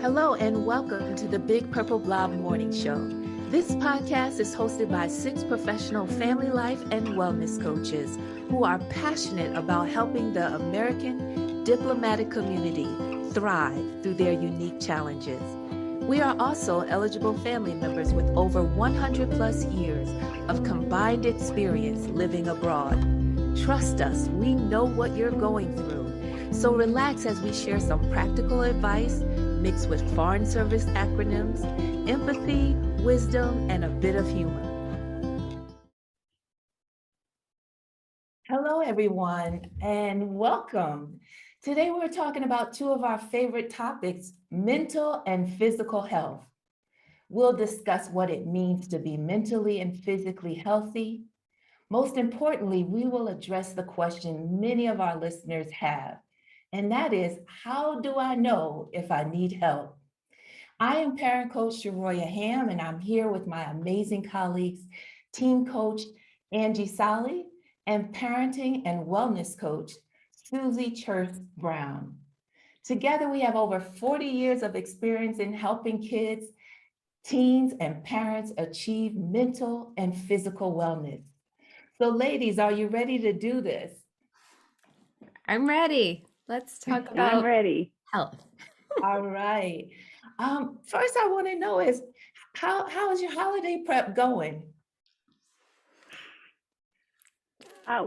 Hello and welcome to the Big Purple Blob Morning Show. This podcast is hosted by 6 professional family life and wellness coaches who are passionate about helping the American diplomatic community thrive through their unique challenges. We are also eligible family members with over 100 plus years of combined experience living abroad. Trust us, we know what you're going through. So relax as we share some practical advice mixed with foreign service acronyms, empathy, wisdom, and a bit of humor. Hello, everyone, and welcome. Today, we're talking about two of our favorite topics, mental and physical health. We'll discuss what it means to be mentally and physically healthy. Most importantly, we will address the question many of our listeners have, and that is, how do I know if I need help? I am parent coach Sharoya Ham, and I'm here with my amazing colleagues, team coach Angie Solly, and parenting and wellness coach Susie Church Brown. Together, we have over 40 years of experience in helping kids, teens, and parents achieve mental and physical wellness. So ladies, are you ready to do this? I'm ready. Let's talk about I'm ready. health. All right. First I want to know is how is your holiday prep going?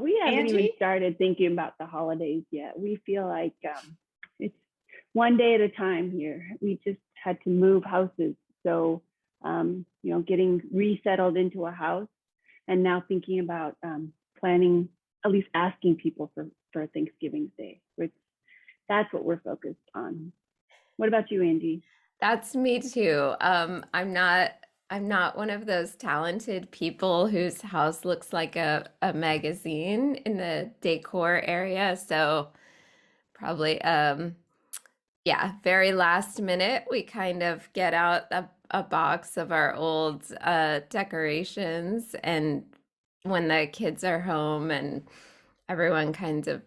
We haven't even Angie? started thinking about the holidays yet. We feel like it's one day at a time here. We just had to move houses. So, getting resettled into a house and now thinking about planning, at least asking people for Thanksgiving Day, which that's what we're focused on. What about you, Angie? That's me too. I'm not one of those talented people whose house looks like a magazine in the decor area. So probably very last minute we kind of get out a box of our old decorations, and when the kids are home and everyone kind of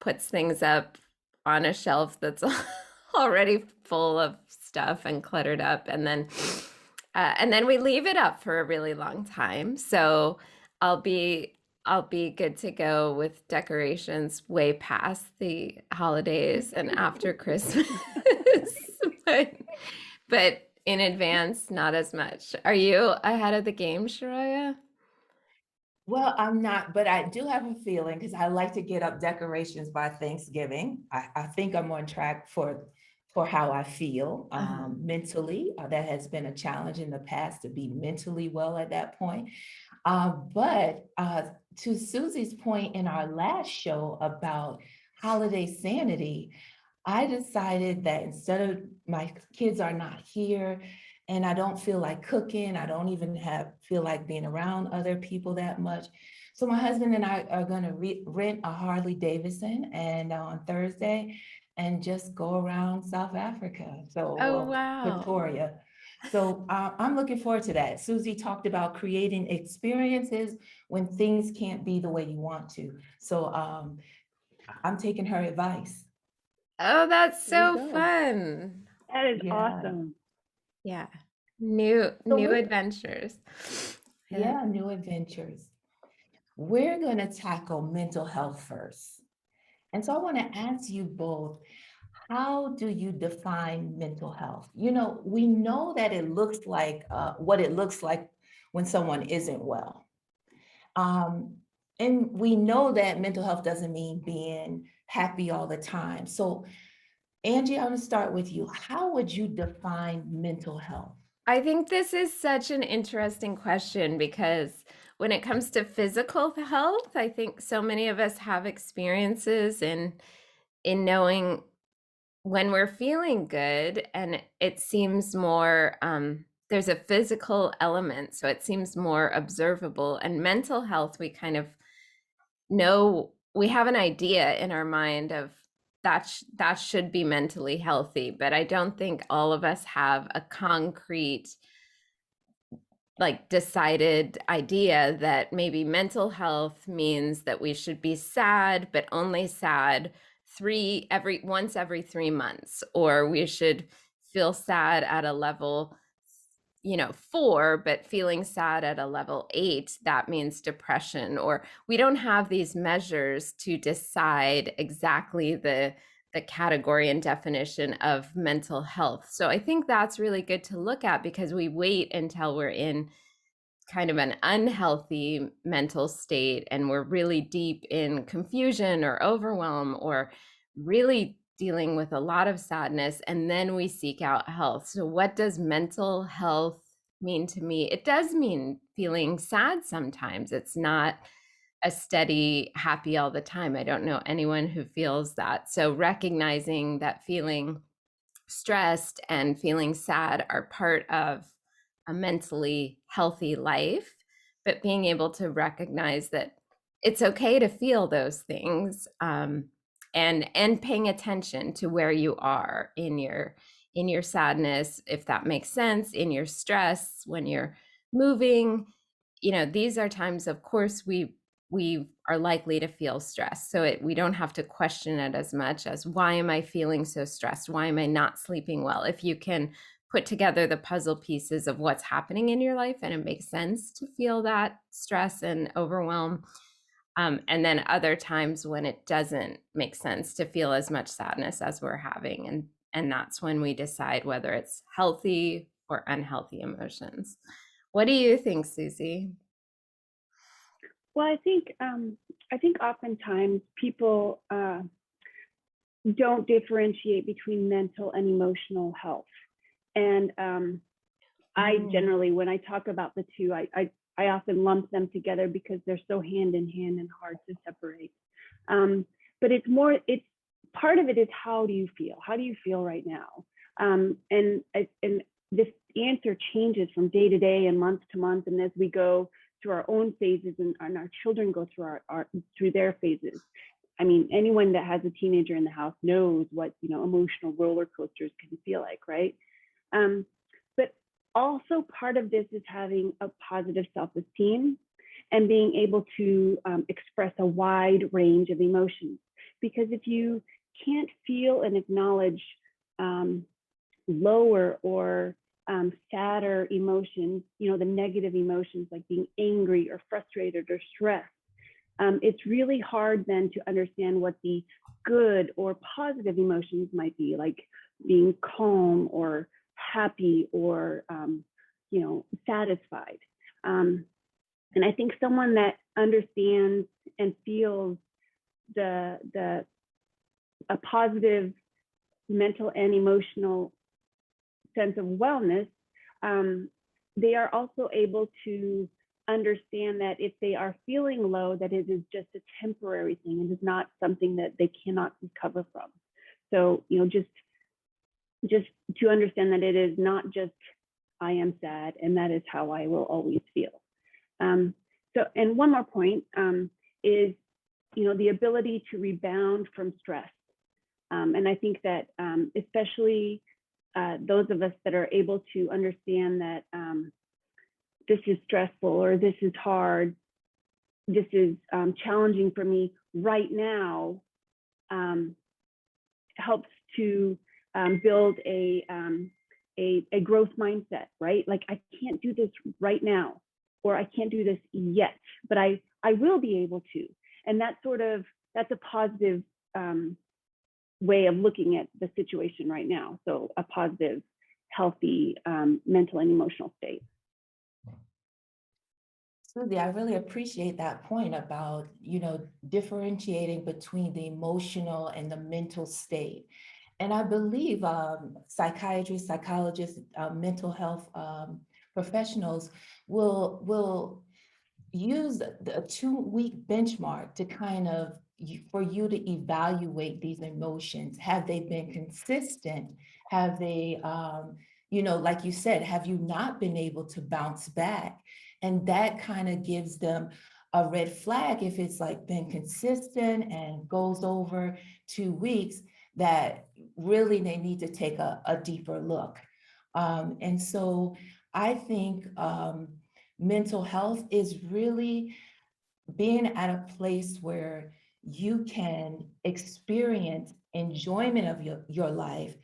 puts things up on a shelf that's already full of stuff and cluttered up, and then we leave it up for a really long time. So I'll be good to go with decorations way past the holidays and after Christmas. but in advance, not as much. Are you ahead of the game, Shariah? Well, I'm not, but I do have a feeling because I like to get up decorations by Thanksgiving. I think I'm on track for how I feel mentally. That has been a challenge in the past to be mentally well at that point. But to Susie's point in our last show about holiday sanity, I decided that instead of my kids are not here and I don't feel like cooking, I don't even feel like being around other people that much. So my husband and I are going to rent a Harley Davidson and on Thursday and just go around South Africa. So Wow. Pretoria. So I'm looking forward to that. Susie talked about creating experiences when things can't be the way you want to. So I'm taking her advice. Oh, that's so fun. That is awesome. Yeah. New adventures. Yeah, new adventures. We're going to tackle mental health first. And so I want to ask you both, how do you define mental health? You know, we know that it looks like what it looks like when someone isn't well. And we know that mental health doesn't mean being happy all the time. So Angie, I want to start with you. How would you define mental health? I think this is such an interesting question because when it comes to physical health, I think so many of us have experiences in knowing when we're feeling good, and it seems more there's a physical element, so it seems more observable. And mental health, we kind of know, we have an idea in our mind of that should be mentally healthy, but I don't think all of us have a concrete, like, decided idea that maybe mental health means that we should be sad, but only sad once every 3 months, or we should feel sad at a level 4, but feeling sad at a level 8, that means depression. Or we don't have these measures to decide exactly the category and definition of mental health. So I think that's really good to look at, because we wait until we're in kind of an unhealthy mental state and we're really deep in confusion or overwhelm or really dealing with a lot of sadness, and then we seek out health. So what does mental health mean to me? It does mean feeling sad sometimes. It's not a steady happy all the time. I don't know anyone who feels that. So recognizing that feeling stressed and feeling sad are part of a mentally healthy life, but being able to recognize that it's okay to feel those things, and paying attention to where you are in your sadness, if that makes sense, in your stress, when you're moving. These are times, of course, we are likely to feel stress. So we don't have to question it as much as, why am I feeling so stressed? Why am I not sleeping well? If you can put together the puzzle pieces of what's happening in your life, and it makes sense to feel that stress and overwhelm. And then other times when it doesn't make sense to feel as much sadness as we're having. And that's when we decide whether it's healthy or unhealthy emotions. What do you think, Susie? Well, I think oftentimes people don't differentiate between mental and emotional health, and I generally, when I talk about the two, I often lump them together because they're so hand in hand and hard to separate. But it's part of it is, how do you feel? How do you feel right now? And this answer changes from day to day and month to month, and as we go through our own phases, and our children go through through their phases. I mean, anyone that has a teenager in the house knows what emotional roller coasters can feel like, right? But also part of this is having a positive self-esteem and being able to express a wide range of emotions. Because if you can't feel and acknowledge lower or sadder emotions, the negative emotions like being angry or frustrated or stressed, it's really hard then to understand what the good or positive emotions might be, like being calm or happy or satisfied. And I think someone that understands and feels a positive mental and emotional sense of wellness, they are also able to understand that if they are feeling low, that it is just a temporary thing and is not something that they cannot recover from. So, just to understand that it is not just, I am sad and that is how I will always feel. And one more point is, the ability to rebound from stress. And I think that especially those of us that are able to understand that this is stressful, or this is hard, this is challenging for me right now, helps to build a growth mindset, right? Like, I can't do this right now, or I can't do this yet, but I will be able to. And that's a positive way of looking at the situation right now. So a positive, healthy mental and emotional state. Susie, I really appreciate that point about, differentiating between the emotional and the mental state. And I believe psychiatrists, psychologists, mental health professionals will use the 2-week benchmark to kind of, for you to evaluate these emotions. Have they been consistent? Have they, like you said, have you not been able to bounce back? And that kind of gives them a red flag if it's like been consistent and goes over 2 weeks, that really they need to take a deeper look. And so I think mental health is really being at a place where you can experience enjoyment of your life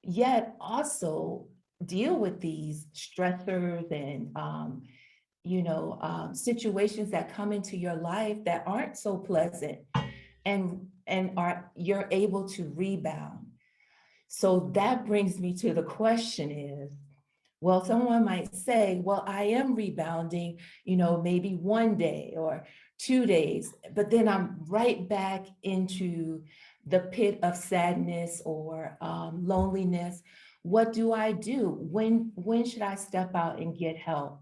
yet also deal with these stressors and situations that come into your life that aren't so pleasant, and are you're able to rebound. So that brings me to the question is, well, someone might say, well, I am rebounding, maybe one day or 2 days, but then I'm right back into the pit of sadness or loneliness. What do I do? When should I step out and get help?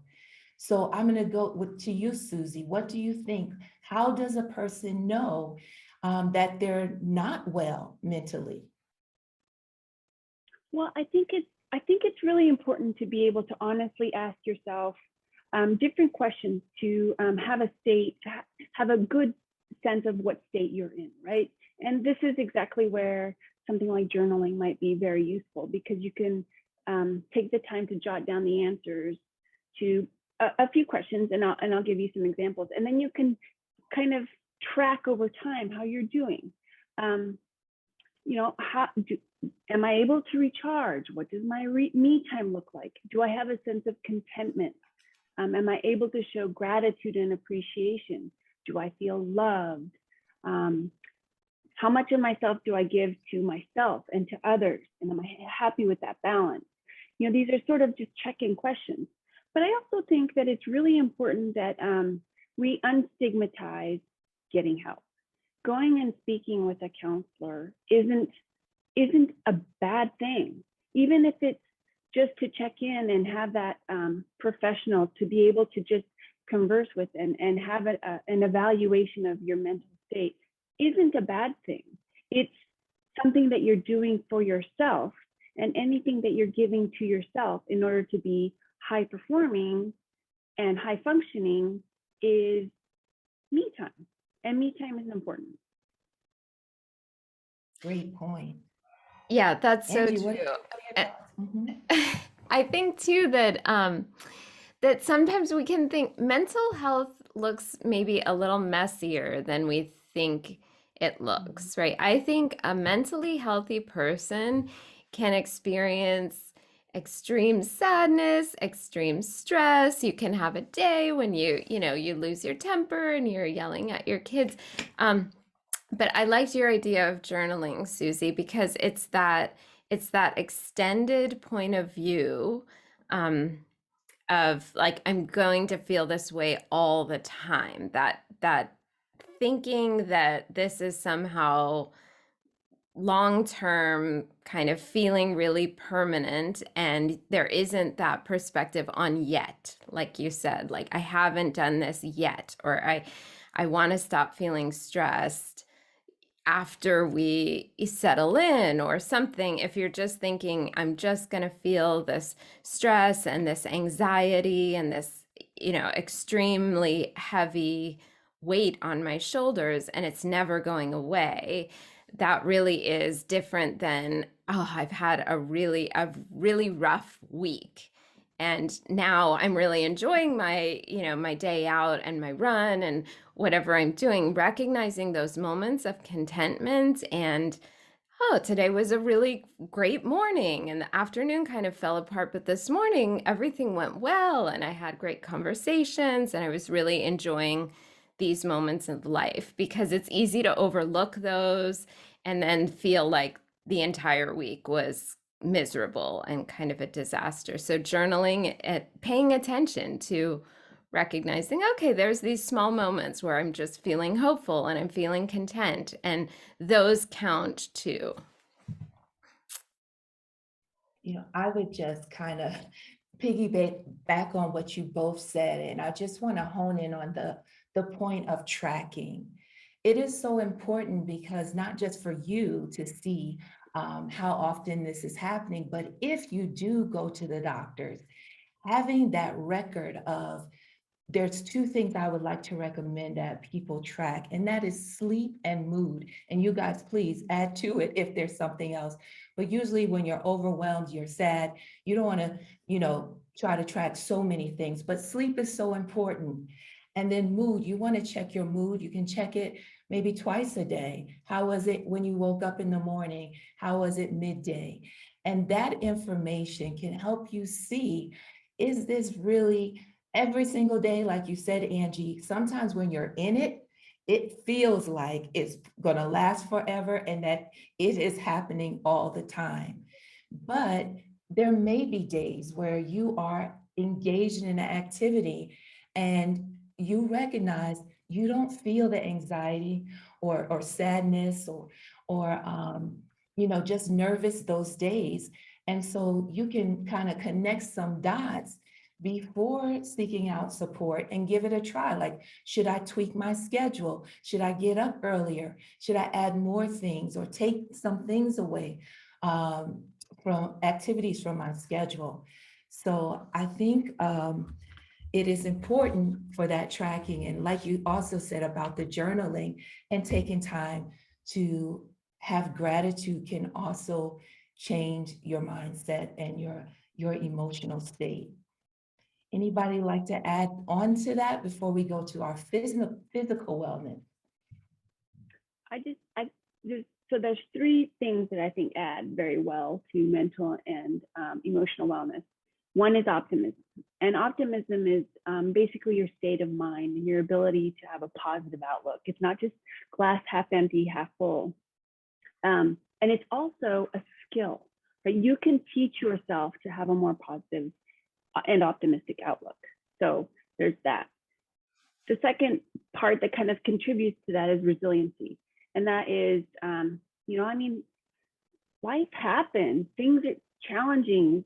So I'm going to go to you, Susie. What do you think? How does a person know that they're not well mentally? Well, I think it's really important to be able to honestly ask yourself different questions to have a good sense of what state you're in, right? And this is exactly where something like journaling might be very useful, because you can take the time to jot down the answers to a few questions, and I'll give you some examples, and then you can kind of track over time how you're doing. Um, am I able to recharge? What does my me time look like? Do I have a sense of contentment? Am I able to show gratitude and appreciation? Do I feel loved? How much of myself do I give to myself and to others? And am I happy with that balance? These are sort of just check-in questions. But I also think that it's really important that we unstigmatize getting help. Going and speaking with a counselor isn't a bad thing, even if it's just to check in and have that professional to be able to just converse with and have an evaluation of your mental state isn't a bad thing. It's something that you're doing for yourself, and anything that you're giving to yourself in order to be high performing and high functioning is me time. And me time is important. Great point. Yeah, that's so Angie, true. what are your thoughts? Mhm. I think too that that sometimes we can think mental health looks maybe a little messier than we think it looks, right? I think a mentally healthy person can experience extreme sadness, extreme stress. You can have a day when you lose your temper and you're yelling at your kids. But I liked your idea of journaling, Susie, because it's that extended point of view, of like, I'm going to feel this way all the time. That thinking that this is somehow long term, kind of feeling really permanent, and there isn't that perspective on yet, like you said, like I haven't done this yet, or I want to stop feeling stressed after we settle in or something. If you're just thinking, I'm just going to feel this stress and this anxiety and this, extremely heavy weight on my shoulders, and it's never going away, that really is different than, oh, I've had a really rough week. And now I'm really enjoying my day out and my run and whatever I'm doing, recognizing those moments of contentment. And oh, today was a really great morning, and the afternoon kind of fell apart, but this morning everything went well and I had great conversations and I was really enjoying these moments of life, because it's easy to overlook those and then feel like the entire week was miserable and kind of a disaster. So journaling, paying attention to recognizing, okay, there's these small moments where I'm just feeling hopeful and I'm feeling content, and those count too. I would just kind of piggyback back on what you both said, and I just want to hone in on the point of tracking. It is so important, because not just for you to see how often this is happening, but if you do go to the doctors, having that record of, there's two things I would like to recommend that people track, and that is sleep and mood. And you guys, please add to it if there's something else. But usually when you're overwhelmed, you're sad, you don't want to, try to track so many things, but sleep is so important. And then mood, you want to check your mood. You can check it maybe twice a day. How was it when you woke up in the morning? How was it midday? And that information can help you see, is this really every single day? Like you said, Angie, sometimes when you're in it, it feels like it's going to last forever and that it is happening all the time. But there may be days where you are engaged in an activity and you recognize you don't feel the anxiety or sadness or just nervous those days. And so you can kind of connect some dots before seeking out support and give it a try. Like, should I tweak my schedule? Should I get up earlier? Should I add more things or take some things away from activities from my schedule? So I think it is important for that tracking. And like you also said about the journaling and taking time to have gratitude can also change your mindset and your emotional state. Anybody like to add on to that before we go to our physical wellness? There's three things that I think add very well to mental and emotional wellness. One is optimism. And optimism is basically your state of mind and your ability to have a positive outlook. It's not just glass half empty, half full. And it's also a skill, right? You can teach yourself to have a more positive and optimistic outlook. So there's that. The second part that kind of contributes to that is resiliency. And that is, life happens, things are challenging,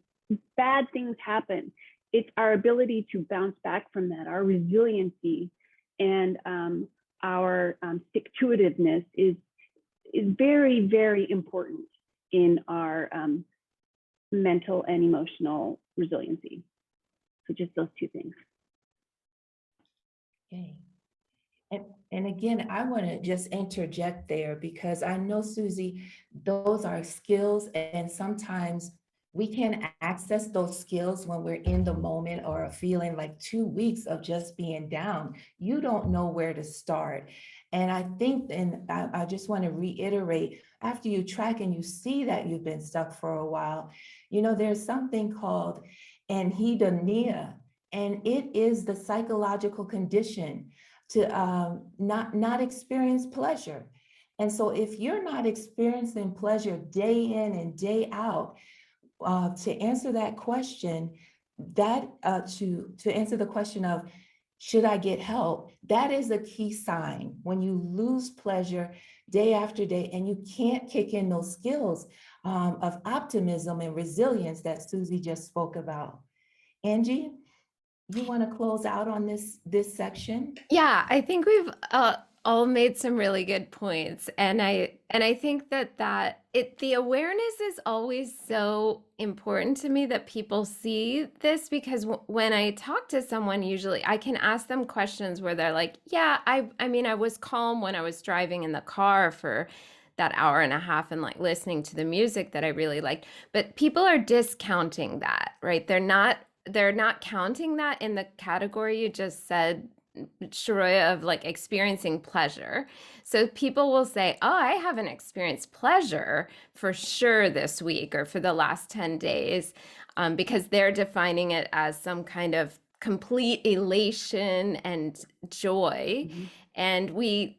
bad things happen. It's our ability to bounce back from that, our resiliency and our stick-to-itiveness is very, very important in our mental and emotional resiliency. So just those two things. Okay. And again, I want to just interject there because I know, Susie, those are skills, and sometimes we can't access those skills when we're in the moment or feeling like 2 weeks of just being down. You don't know where to start. And I think, and I just want to reiterate, after you track and you see that you've been stuck for a while, there's something called Hedonia, and it is the psychological condition to not experience pleasure. And so if you're not experiencing pleasure day in and day out, to answer that question, to answer the question of, should I get help? That is a key sign when you lose pleasure day after day and you can't kick in those skills of optimism and resilience that Susie just spoke about. Angie, you want to close out on this section? Yeah, I think we've all made some really good points, and I think that the awareness is always so important to me that people see this, because when I talk to someone, usually I can ask them questions where they're like, yeah, I mean, I was calm when I was driving in the car for that hour and a half and like listening to the music that I really liked, but people are discounting that, right? They're not counting that in the category you just said, Sharoya, of like experiencing pleasure. So people will say, oh, I haven't experienced pleasure for sure this week or for the last 10 days, because they're defining it as some kind of complete elation and joy. Mm-hmm. And we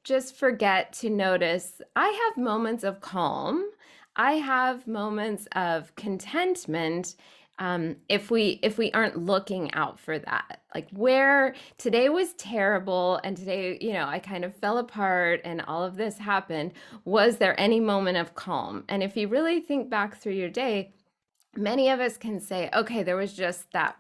just forget to notice, I have moments of calm. I have moments of contentment. If we aren't looking out for that, like where today was terrible and today, I kind of fell apart and all of this happened, was there any moment of calm? And if you really think back through your day, many of us can say, okay, there was just that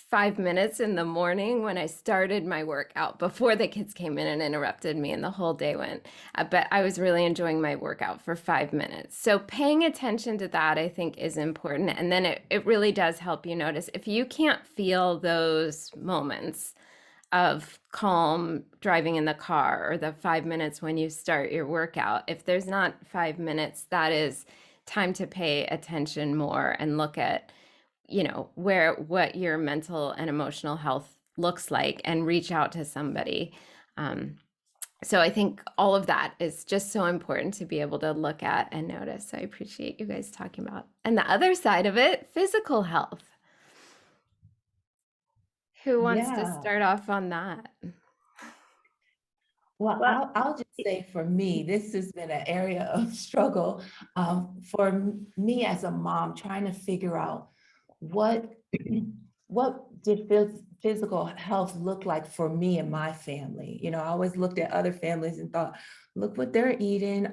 5 minutes in the morning when I started my workout before the kids came in and interrupted me and the whole day went. But I was really enjoying my workout for 5 minutes. So paying attention to that, I think, is important. And then it really does help you notice if you can't feel those moments of calm driving in the car or the 5 minutes when you start your workout. If there's not 5 minutes, that is time to pay attention more and look at what your mental and emotional health looks like and reach out to somebody. So I think all of that is just so important to be able to look at and notice. So I appreciate you guys talking about. And the other side of it, physical health. Who wants to Yeah. start off on that? Well, Well, I'll just say for me, this has been an area of struggle for me as a mom, trying to figure out what what did physical health look like for me and my family. You know, I always looked at other families and thought, look what they're eating,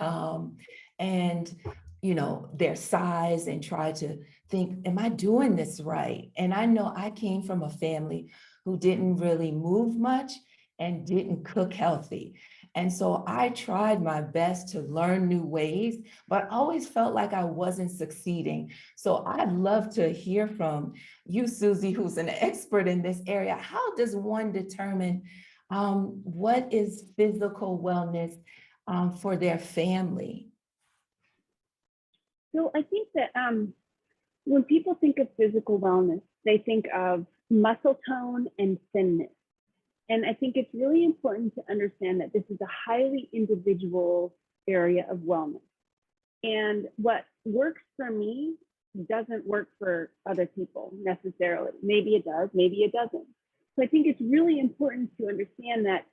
and you know, their size, and try to think, am I doing this right? And I know I came from a family who didn't really move much and didn't cook healthy. And so I tried my best to learn new ways, but always felt like I wasn't succeeding. So I'd love to hear from you, Susie, who's an expert in this area. How does one determine what is physical wellness for their family? so I think that when people think of physical wellness, they think of muscle tone and thinness. And I think it's really important to understand that this is a highly individual area of wellness. And what works for me doesn't work for other people necessarily. Maybe it does, maybe it doesn't. So I think it's really important to understand that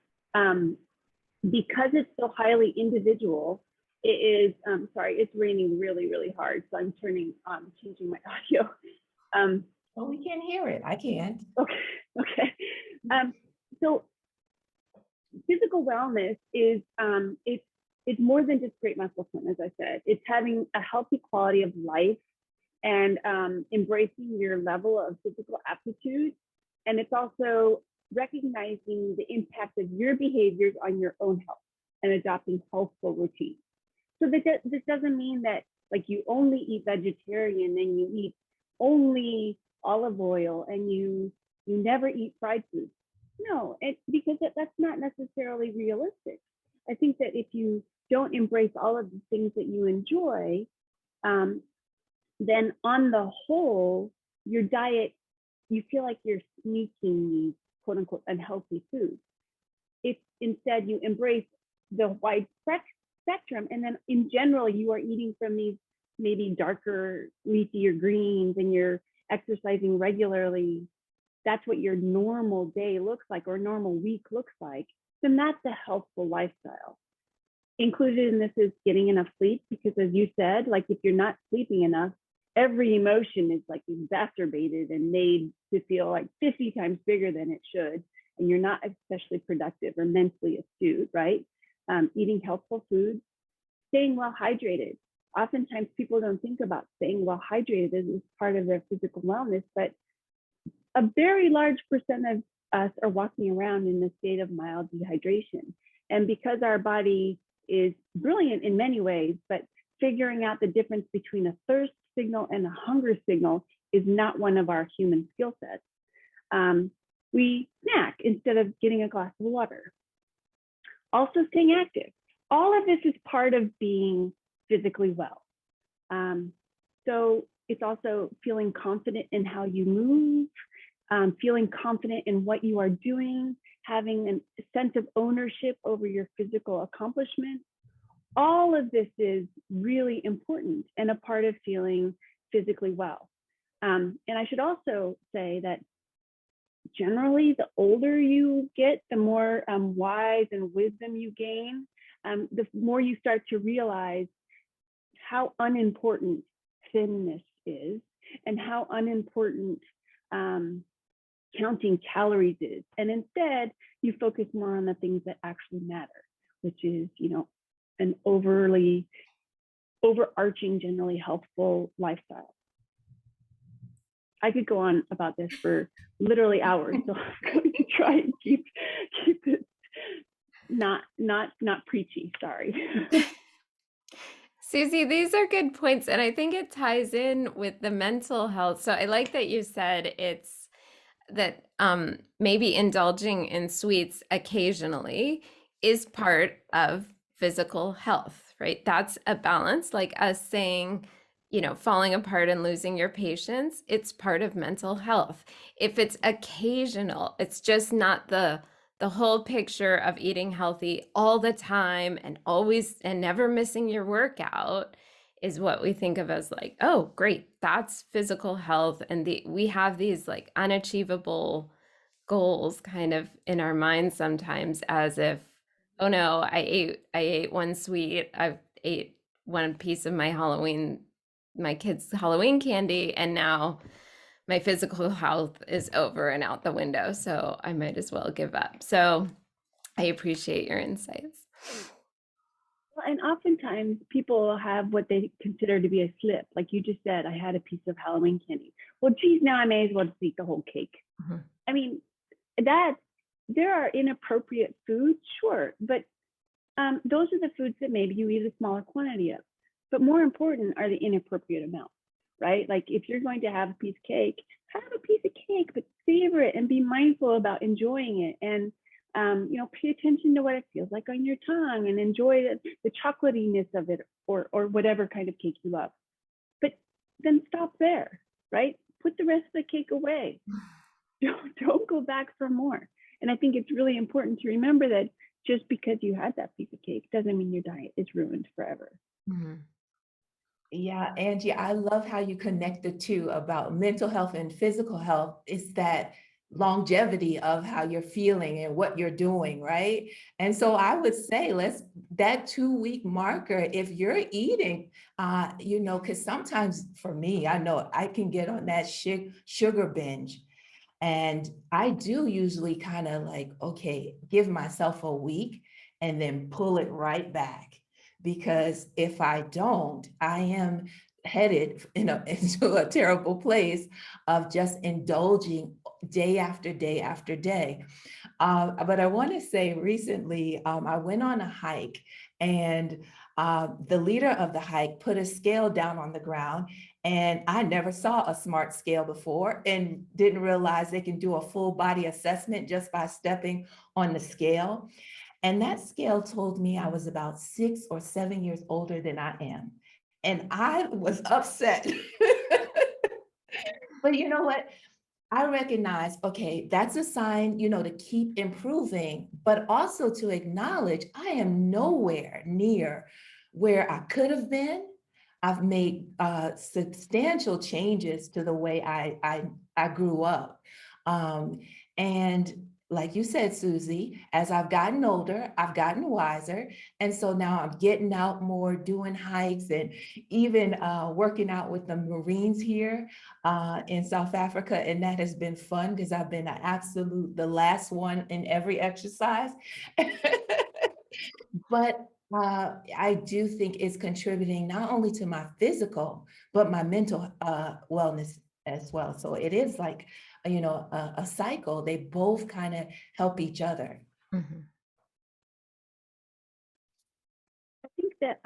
because it's so highly individual, it is, sorry, it's raining really, really hard. So I'm changing my audio. Oh, we can't hear it. I can't. Okay. So physical wellness is it's more than just great muscle tone, as I said. It's having a healthy quality of life and embracing your level of physical aptitude. And it's also recognizing the impact of your behaviors on your own health and adopting healthful routines. So this doesn't mean that like you only eat vegetarian and you eat only olive oil and you never eat fried foods. No, because that's not necessarily realistic. I think that if you don't embrace all of the things that you enjoy, then on the whole, your diet, you feel like you're sneaking these quote unquote unhealthy foods. If instead you embrace the wide spectrum, and then in general, you are eating from these maybe darker, leafier greens and you're exercising regularly, that's what your normal day looks like or normal week looks like, then that's a healthful lifestyle. Included in this is getting enough sleep, because as you said, like if you're not sleeping enough, every emotion is like exacerbated and made to feel like 50 times bigger than it should. And you're not especially productive or mentally astute, right? Eating healthful foods, staying well hydrated. Oftentimes people don't think about staying well hydrated as part of their physical wellness, but a very large percent of us are walking around in a state of mild dehydration. And because our body is brilliant in many ways, but figuring out the difference between a thirst signal and a hunger signal is not one of our human skill sets. We snack instead of getting a glass of water. Also staying active. All of this is part of being physically well. So it's also feeling confident in how you move, feeling confident in what you are doing, having a sense of ownership over your physical accomplishments. All of this is really important and a part of feeling physically well. And I should also say that generally, the older you get, the more wise and wisdom you gain, the more you start to realize how unimportant thinness is and how unimportant counting calories is. And instead, you focus more on the things that actually matter, which is, an overarching, generally helpful lifestyle. I could go on about this for literally hours, so I'm going to try and keep it not preachy. Sorry. Susie, these are good points, and I think it ties in with the mental health. So I like that you said it's that maybe indulging in sweets occasionally is part of physical health, right? That's a balance, like us saying, falling apart and losing your patience, it's part of mental health. If it's occasional, it's just not the the whole picture of eating healthy all the time and always and never missing your workout is what we think of as like, oh, great, that's physical health. And we have these like unachievable goals kind of in our minds sometimes, as if, oh no, I ate one sweet, I ate one piece of my kids' Halloween candy, and now my physical health is over and out the window, so I might as well give up. So I appreciate your insights. Well, and oftentimes people have what they consider to be a slip. Like you just said, I had a piece of Halloween candy. Well, geez, now I may as well just eat the whole cake. Mhm. I mean, that there are inappropriate foods, sure, but those are the foods that maybe you eat a smaller quantity of. But more important are the inappropriate amounts, right? Like if you're going to have a piece of cake, have a piece of cake, but savor it and be mindful about enjoying it. And pay attention to what it feels like on your tongue and enjoy the chocolatiness of it, or whatever kind of cake you love. But then stop there, right? Put the rest of the cake away. Don't go back for more. And I think it's really important to remember that just because you had that piece of cake doesn't mean your diet is ruined forever. Mhm. Yeah, Angie, I love how you connect the two about mental health and physical health. It's that longevity of how you're feeling and what you're doing, right? And so I would say that 2 week marker, if you're eating, because sometimes for me, I know I can get on that sugar binge. And I do usually kind of like, okay, give myself a week and then pull it right back. Because if I don't, I am headed into a terrible place of just indulging day after day after day. But I want to say recently, I went on a hike, and the leader of the hike put a scale down on the ground, and I never saw a smart scale before and didn't realize they can do a full body assessment just by stepping on the scale. And that scale told me I was about 6 or 7 years older than I am. And I was upset. But you know what? I recognize, okay, that's a sign, to keep improving, but also to acknowledge I am nowhere near where I could have been. I've made substantial changes to the way I grew up. And like you said, Susie, as I've gotten older, I've gotten wiser. And so now I'm getting out more, doing hikes, and even working out with the Marines here in South Africa. And that has been fun because I've been the last one in every exercise. But I do think it's contributing not only to my physical, but my mental wellness as well. So it is like, a cycle. They both kind of help each other. Mhm. I think that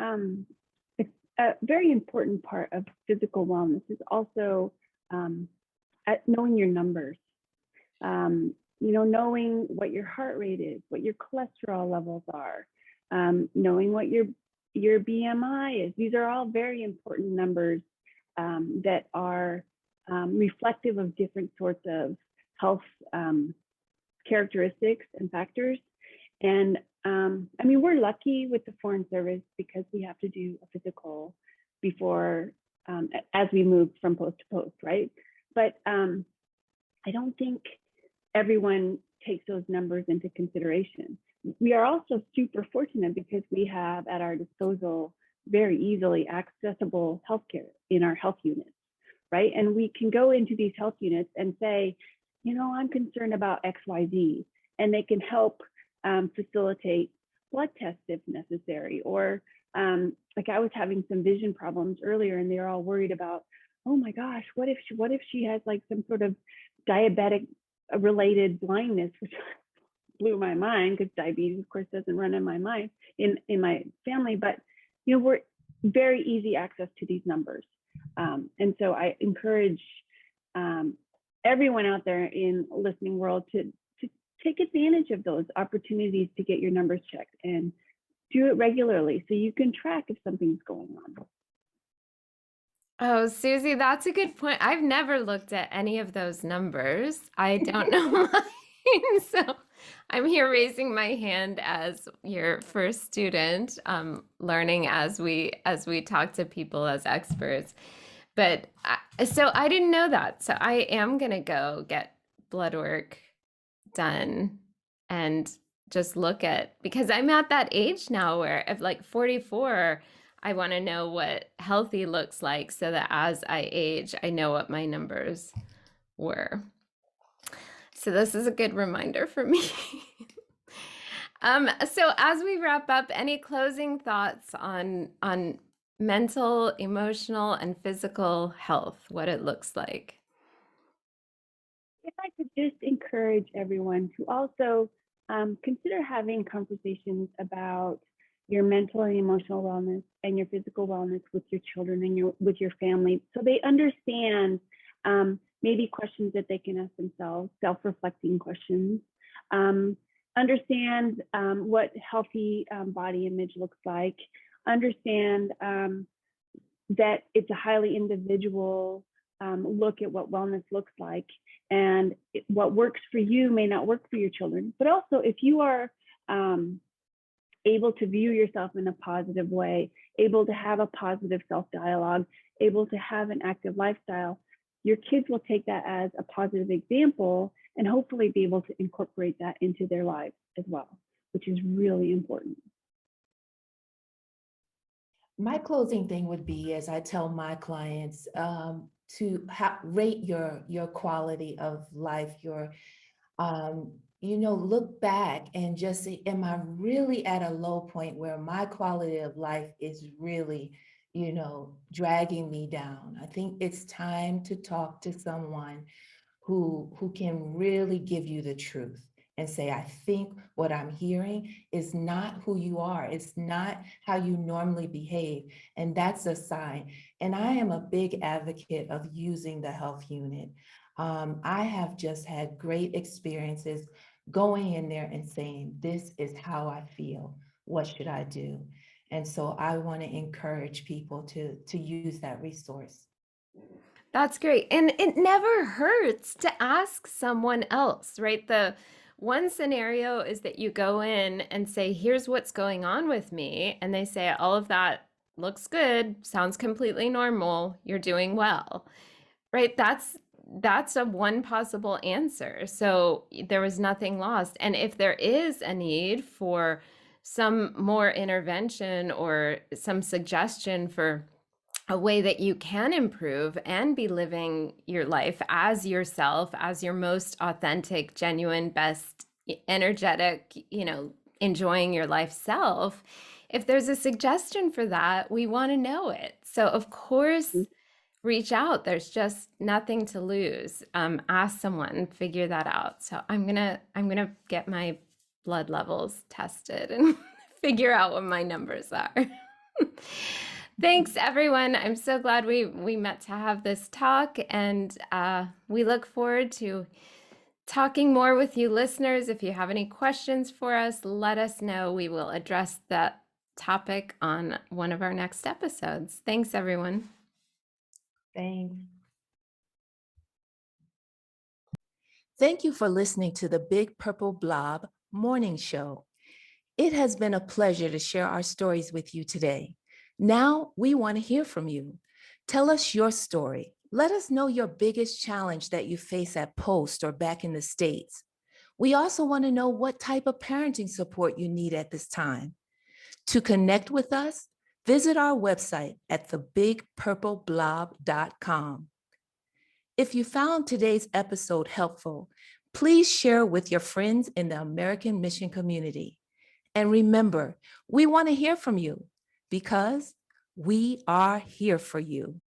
a very important part of physical wellness is also knowing your numbers. Knowing what your heart rate is, what your cholesterol levels are, knowing what your BMI is. These are all very important numbers that are reflective of different sorts of health characteristics and factors. And we're lucky with the Foreign Service because we have to do a physical before, as we move from post to post, right? But I don't think everyone takes those numbers into consideration. We are also super fortunate because we have at our disposal very easily accessible healthcare in our health units, right? And we can go into these health units and say, I'm concerned about XYZ, and they can help facilitate blood tests if necessary. Or like I was having some vision problems earlier, and they're all worried about, oh my gosh, what if she has like some sort of diabetic related blindness, which blew my mind because diabetes, of course, doesn't run in my mind in my family. But we're very easy access to these numbers, and so I encourage everyone out there in the listening world to take advantage of those opportunities to get your numbers checked and do it regularly so you can track if something's going on. Oh, Susie, that's a good point. I've never looked at any of those numbers. I don't know mine. So I'm here raising my hand as your first student, learning as we talk to people as experts. But so I didn't know that. So I am gonna go get blood work done and just look at, because I'm at that age now where at like 44, I want to know what healthy looks like so that as I age, I know what my numbers were. So this is a good reminder for me. So as we wrap up, any closing thoughts on mental, emotional, and physical health, what it looks like? If I could just encourage everyone to also consider having conversations about your mental and emotional wellness and your physical wellness with your children and with your family, so they understand maybe questions that they can ask themselves, self-reflecting questions. Understand what healthy body image looks like. Understand that it's a highly individual look at what wellness looks like, and what works for you may not work for your children. But also, if you are able to view yourself in a positive way, able to have a positive self-dialogue, able to have an active lifestyle, your kids will take that as a positive example and hopefully be able to incorporate that into their lives as well, which is really important. My closing thing would be, as I tell my clients, to rate your quality of life, look back and just say, am I really at a low point where my quality of life is really, dragging me down? I think it's time to talk to someone who can really give you the truth and say, I think what I'm hearing is not who you are. It's not how you normally behave. And that's a sign. And I am a big advocate of using the health unit. I have just had great experiences going in there and saying, this is how I feel. What should I do? And so I want to encourage people to use that resource. That's great. And it never hurts to ask someone else, right? The one scenario is that you go in and say, here's what's going on with me. And they say, all of that looks good, sounds completely normal, you're doing well, right? That's a one possible answer. So there was nothing lost. And if there is a need for some more intervention or some suggestion for a way that you can improve and be living your life as yourself, as your most authentic, genuine, best, energetic, enjoying your life self, if there's a suggestion for that, we want to know it. So of course, reach out. There's just nothing to lose. Ask someone, figure that out. So I'm gonna get my blood levels tested and figure out what my numbers are. Thanks, everyone. I'm so glad we met to have this talk, and we look forward to talking more with you listeners. If you have any questions for us, let us know. We will address that topic on one of our next episodes. Thanks, everyone. Thanks. Thank you for listening to the Big Purple Blob Morning Show. It has been a pleasure to share our stories with you today. Now we want to hear from you. Tell us your story. Let us know your biggest challenge that you face at Post or back in the States. We also want to know what type of parenting support you need at this time. To connect with us, visit our website at thebigpurpleblob.com. If you found today's episode helpful, please share with your friends in the American Mission community. And remember, we want to hear from you, because we are here for you.